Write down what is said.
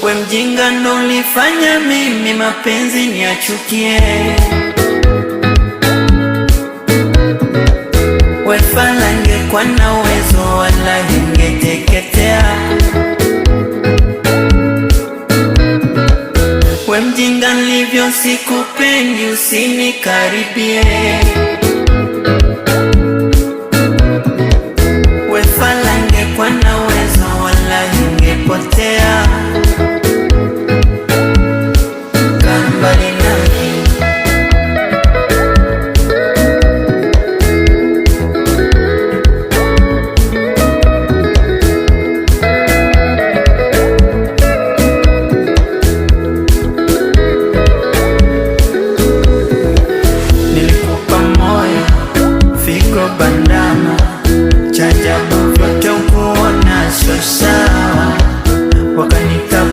We mjinga ndo ulifanya mimi mapenzi niachukie. We fala ngekuwa na uwezo wala ingeteketea. We mjinga nilivyo sikupendi usinikaribie.